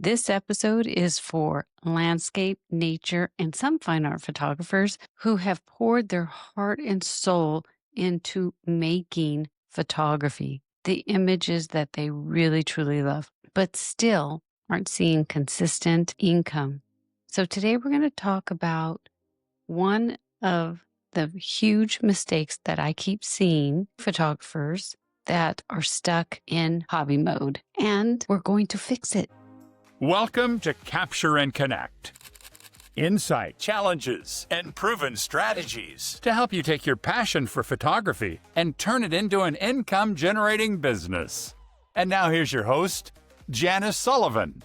This episode is for landscape, nature, and some fine art photographers who have poured their heart and soul into making photography, the images that they really truly love, but still aren't seeing consistent income. So today we're going to talk about one of the huge mistakes that I keep seeing photographers that are stuck in hobby mode, and we're going to fix it. Welcome to Capture and Connect. Insight, challenges, and proven strategies to help you take your passion for photography and turn it into an income-generating business. And now here's your host, Janice Sullivan.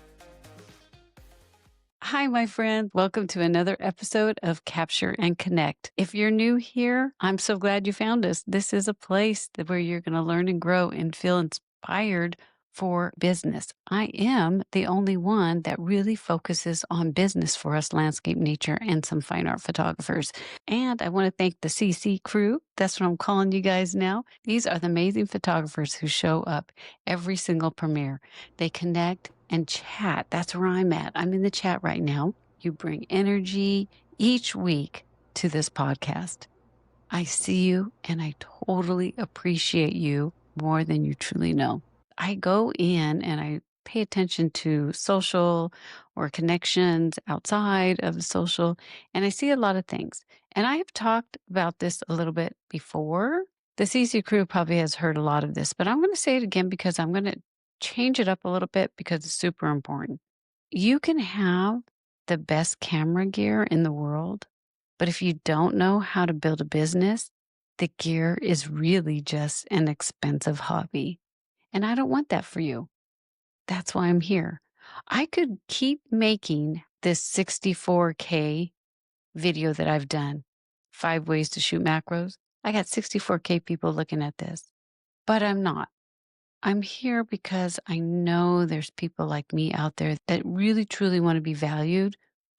Hi, my friend. Welcome to another episode of Capture and Connect. If you're new here, I'm so glad you found us. This is a place where you're going to learn and grow and feel inspired for business. I am the only one that really focuses on business for us landscape, nature, and some fine art photographers. And I want to thank the CC crew. That's what I'm calling you guys now. These are the amazing photographers who show up every single premiere. They connect and chat. That's where I'm at. I'm in the chat right now. You bring energy each week to this podcast. I see you and I totally appreciate you more than you truly know. I go in and I pay attention to social or connections outside of the social, and I see a lot of things. And I have talked about this a little bit before. The CC crew probably has heard a lot of this, but I'm going to say it again because I'm going to change it up a little bit because it's super important. You can have the best camera gear in the world, but if you don't know how to build a business, the gear is really just an expensive hobby. And I don't want that for you. That's why I'm here. I could keep making this 64K video that I've done, 5 ways to shoot macros. I got 64K people looking at this, but I'm not. I'm here because I know there's people like me out there that really, truly want to be valued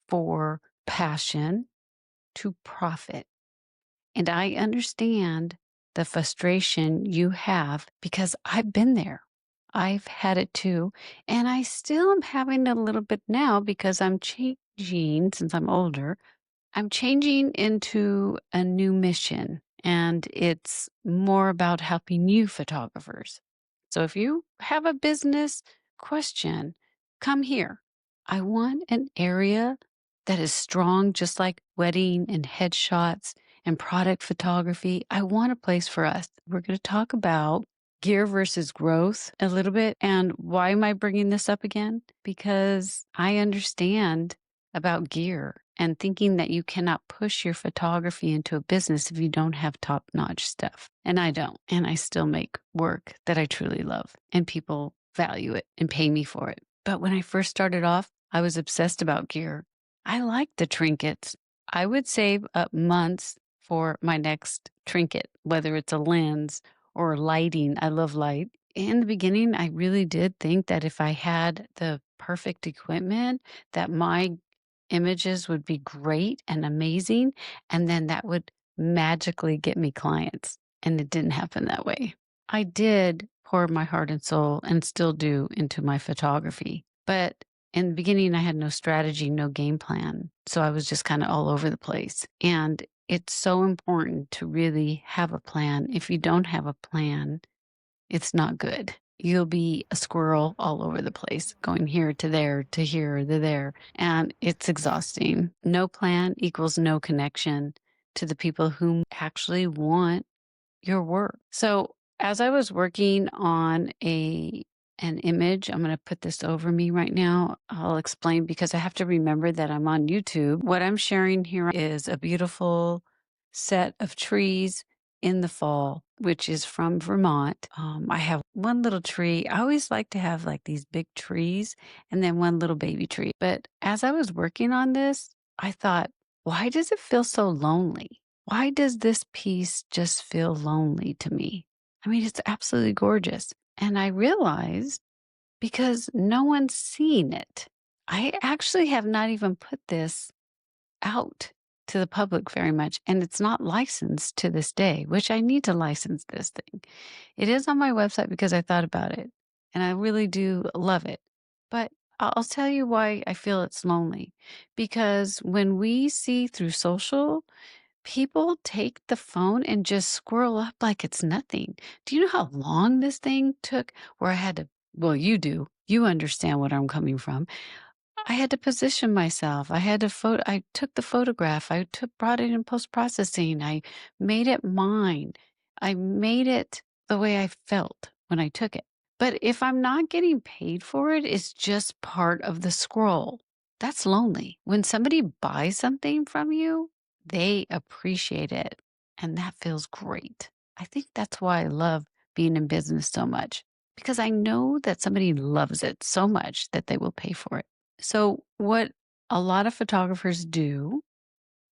for passion to profit. And I understand the frustration you have because I've been there. I've had it too. And I still am having it a little bit now because I'm changing since I'm older. I'm changing into a new mission, and it's more about helping you photographers. So if you have a business question, come here. I want an area that is strong, just like wedding and headshots and product photography. I want a place for us. We're going to talk about gear versus growth a little bit. And why am I bringing this up again? Because I understand about gear and thinking that you cannot push your photography into a business if you don't have top-notch stuff. And I don't. And I still make work that I truly love. And people value it and pay me for it. But when I first started off, I was obsessed about gear. I liked the trinkets. I would save up months for my next trinket, whether it's a lens or lighting. I love light. In the beginning, I really did think that if I had the perfect equipment, that my images would be great and amazing, and then that would magically get me clients. And it didn't happen that way. I did pour my heart and soul, and still do, into my photography. But in the beginning, I had no strategy, no game plan. So I was just kind of all over the place. And it's so important to really have a plan. If you don't have a plan, it's not good. You'll be a squirrel all over the place, going here to there, to here, to there. And it's exhausting. No plan equals no connection to the people who actually want your work. So as I was working on an image, I'm going to put this over me right now. I'll explain because I have to remember that I'm on YouTube. What I'm sharing here is a beautiful set of trees in the fall, which is from Vermont. I have one little tree. I always like to have like these big trees and then one little baby tree. But as I was working on this, I thought, why does it feel so lonely? Why does this piece just feel lonely to me? I mean, it's absolutely gorgeous. And I realized because no one's seen it. I actually have not even put this out to the public very much. And it's not licensed to this day, which I need to license this thing. It is on my website because I thought about it and I really do love it. But I'll tell you why I feel it's lonely. Because when we see through social, people take the phone and just scroll up like it's nothing. Do you know how long this thing took where I had to, well, you do. You understand what I'm coming from. I had to position myself. I took the photograph. Brought it in post processing. I made it mine. I made it the way I felt when I took it. But if I'm not getting paid for it, it's just part of the scroll. That's lonely. When somebody buys something from you, they appreciate it. And that feels great. I think that's why I love being in business so much because I know that somebody loves it so much that they will pay for it. So, what a lot of photographers do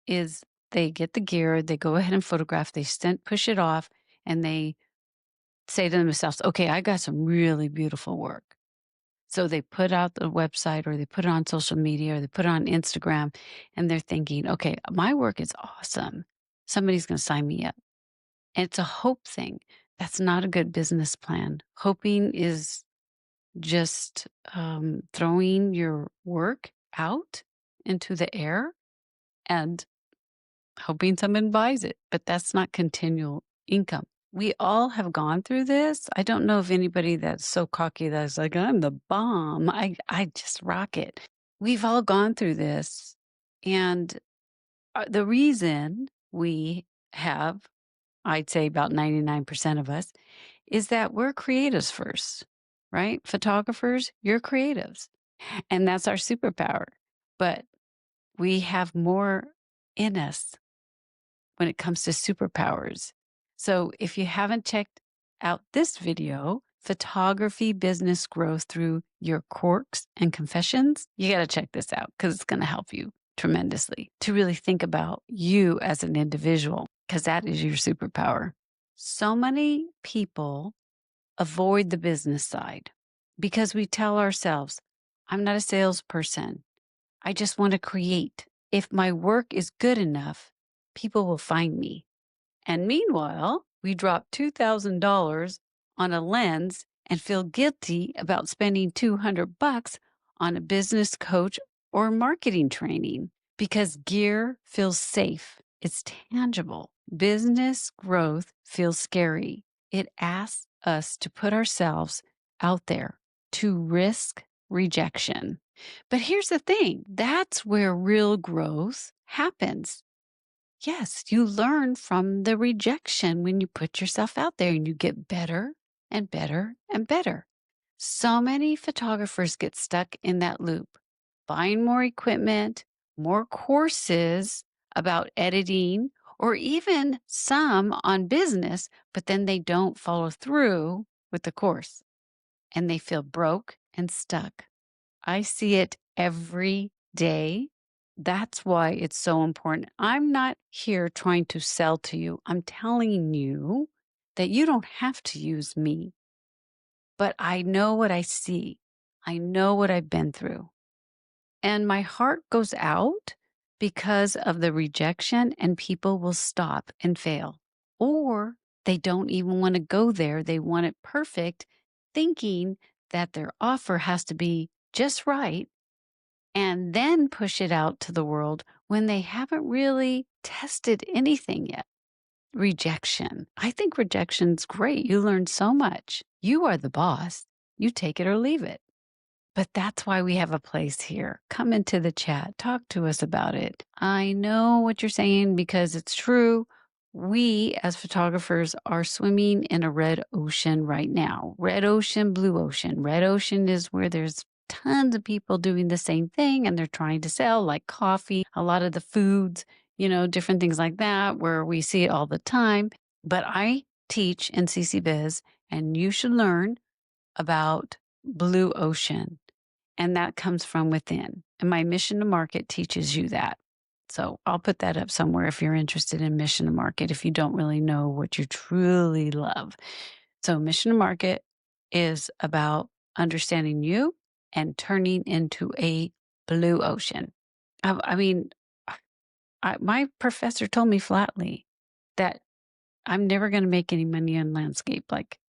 is they get the gear, they go ahead and photograph, push it off, and they say to themselves, okay, I got some really beautiful work. So they put out the website or they put it on social media or they put it on Instagram and they're thinking, okay, my work is awesome. Somebody's going to sign me up. And it's a hope thing. That's not a good business plan. Hoping is just throwing your work out into the air and hoping someone buys it. But that's not continual income. We all have gone through this. I don't know of anybody that's so cocky that's like, I'm the bomb. I just rock it. We've all gone through this. And the reason we have, I'd say about 99% of us, is that we're creatives first, right? Photographers, you're creatives. And that's our superpower. But we have more in us when it comes to superpowers. So if you haven't checked out this video, Photography Business Growth Through Your Quirks and Confessions, you got to check this out because it's going to help you tremendously to really think about you as an individual because that is your superpower. So many people avoid the business side because we tell ourselves, I'm not a salesperson. I just want to create. If my work is good enough, people will find me. And meanwhile, we drop $2,000 on a lens and feel guilty about spending $200 on a business coach or marketing training because gear feels safe. It's tangible. Business growth feels scary. It asks us to put ourselves out there to risk rejection. But here's the thing, that's where real growth happens. Yes, you learn from the rejection when you put yourself out there and you get better and better and better. So many photographers get stuck in that loop, buying more equipment, more courses about editing, or even some on business, but then they don't follow through with the course and they feel broke and stuck. I see it every day. That's why it's so important. I'm not here trying to sell to you. I'm telling you that you don't have to use me, but I know what I see. I know what I've been through. And my heart goes out because of the rejection, and people will stop and fail. Or they don't even want to go there. They want it perfect, thinking that their offer has to be just right and then push it out to the world when they haven't really tested anything yet. Rejection. I think rejection's great. You learn so much. You are the boss. You take it or leave it. But that's why we have a place here. Come into the chat, talk to us about it. I know what you're saying because it's true. We, as photographers, are swimming in a red ocean right now. Red ocean, blue ocean. Red ocean is where there's tons of people doing the same thing and they're trying to sell, like coffee, a lot of the foods, different things like that, where we see it all the time. But I teach in CC Biz, and you should learn about blue ocean. And that comes from within. And my mission to market teaches you that. So I'll put that up somewhere if you're interested in mission to market, if you don't really know what you truly love. So mission to market is about understanding you and turning into a blue ocean. I mean, my professor told me flatly that I'm never going to make any money on landscape. Like,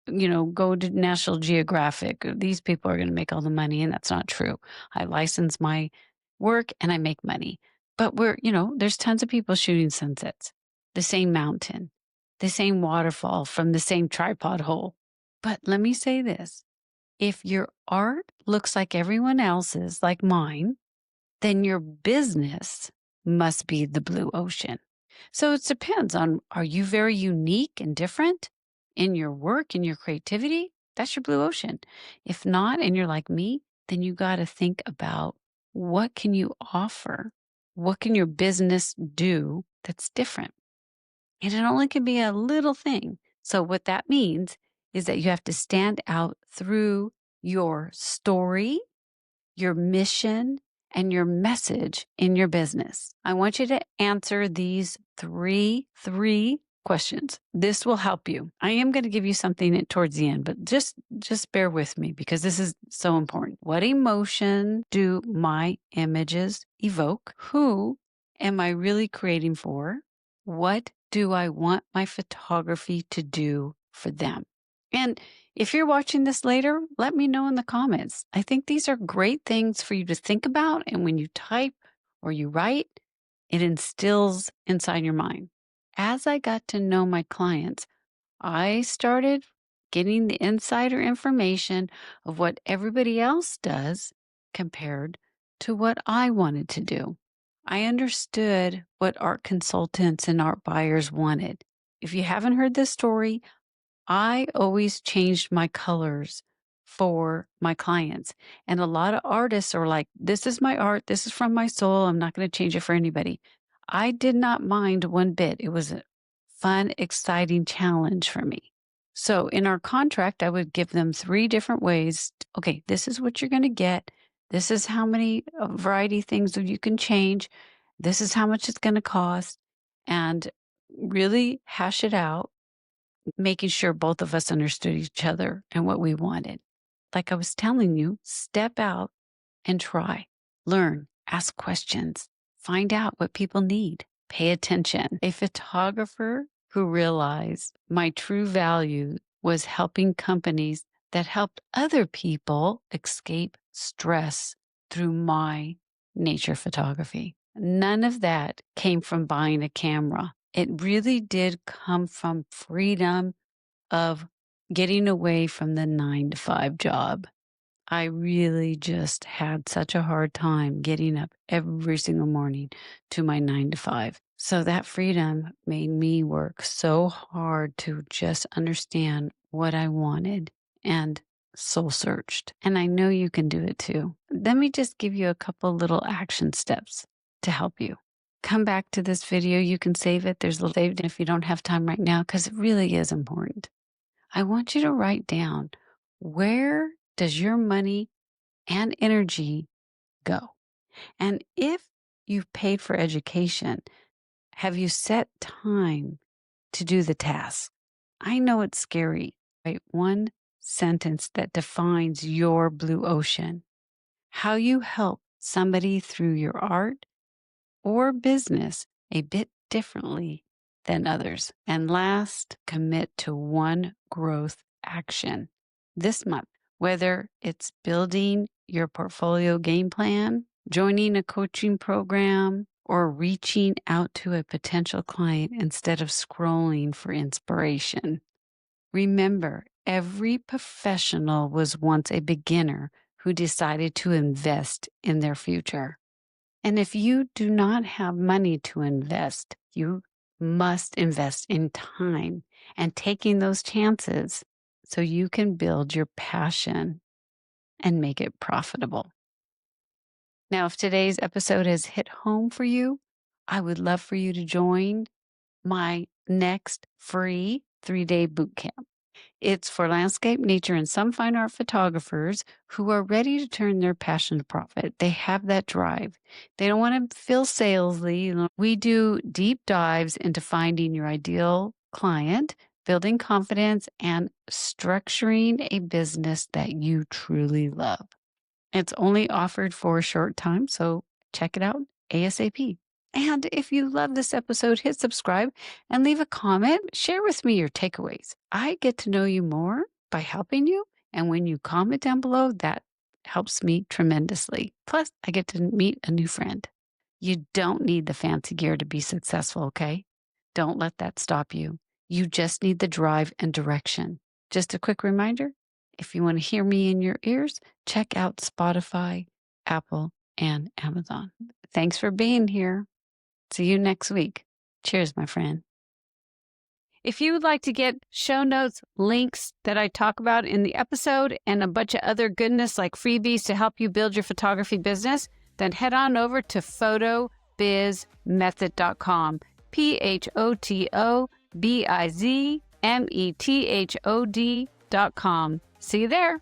go to National Geographic. These people are going to make all the money. And that's not true. I license my work and I make money. But there's tons of people shooting sunsets, the same mountain, the same waterfall from the same tripod hole. But let me say this, if your art looks like everyone else's, like mine, then your business must be the blue ocean. So it depends on, are you very unique and different in your work, in your creativity? That's your blue ocean. If not, and you're like me, then you got to think about, what can you offer? What can your business do that's different? And it only can be a little thing. So what that means is that you have to stand out through your story, your mission, and your message in your business. I want you to answer these three questions. This will help you. I am going to give you something towards the end, but just bear with me because this is so important. What emotion do my images evoke? Who am I really creating for? What do I want my photography to do for them? And if you're watching this later, let me know in the comments. I think these are great things for you to think about. And when you type or you write, it instills inside your mind. As I got to know my clients, I started getting the insider information of what everybody else does compared to what I wanted to do. I understood what art consultants and art buyers wanted. If you haven't heard this story, I always changed my colors for my clients. And a lot of artists are like, this is my art. This is from my soul. I'm not going to change it for anybody. I did not mind one bit. It was a fun, exciting challenge for me. So in our contract, I would give them 3 different ways. Okay, this is what you're going to get. This is how many variety things that you can change. This is how much it's going to cost. And really hash it out, making sure both of us understood each other and what we wanted. Like I was telling you, step out and try, learn, ask questions, find out what people need, pay attention. A photographer who realized my true value was helping companies that helped other people escape stress through my nature photography. None of that came from buying a camera. It really did come from freedom of getting away from the 9 to 5 job. I really just had such a hard time getting up every single morning to my 9 to 5. So that freedom made me work so hard to just understand what I wanted and soul searched. And I know you can do it too. Let me just give you a couple little action steps to help you. Come back to this video. You can save it. There's a little saved if you don't have time right now, because it really is important. I want you to write down, where does your money and energy go? And if you've paid for education, have you set time to do the task? I know it's scary. Write one sentence that defines your blue ocean, how you help somebody through your art or business a bit differently than others. And last, commit to one growth action this month, whether it's building your portfolio game plan, joining a coaching program, or reaching out to a potential client instead of scrolling for inspiration. Remember, every professional was once a beginner who decided to invest in their future. And if you do not have money to invest, you must invest in time and taking those chances so you can build your passion and make it profitable. Now, if today's episode has hit home for you, I would love for you to join my next free 3-day boot camp. It's for landscape, nature, and some fine art photographers who are ready to turn their passion to profit. They have that drive. They don't want to feel salesy. We do deep dives into finding your ideal client, building confidence, and structuring a business that you truly love. It's only offered for a short time, so check it out ASAP. And if you love this episode, hit subscribe and leave a comment. Share with me your takeaways. I get to know you more by helping you. And when you comment down below, that helps me tremendously. Plus, I get to meet a new friend. You don't need the fancy gear to be successful, okay? Don't let that stop you. You just need the drive and direction. Just a quick reminder, if you want to hear me in your ears, check out Spotify, Apple, and Amazon. Thanks for being here. See you next week. Cheers, my friend. If you would like to get show notes, links that I talk about in the episode, and a bunch of other goodness like freebies to help you build your photography business, then head on over to photobizmethod.com. photobizmethod.com. See you there.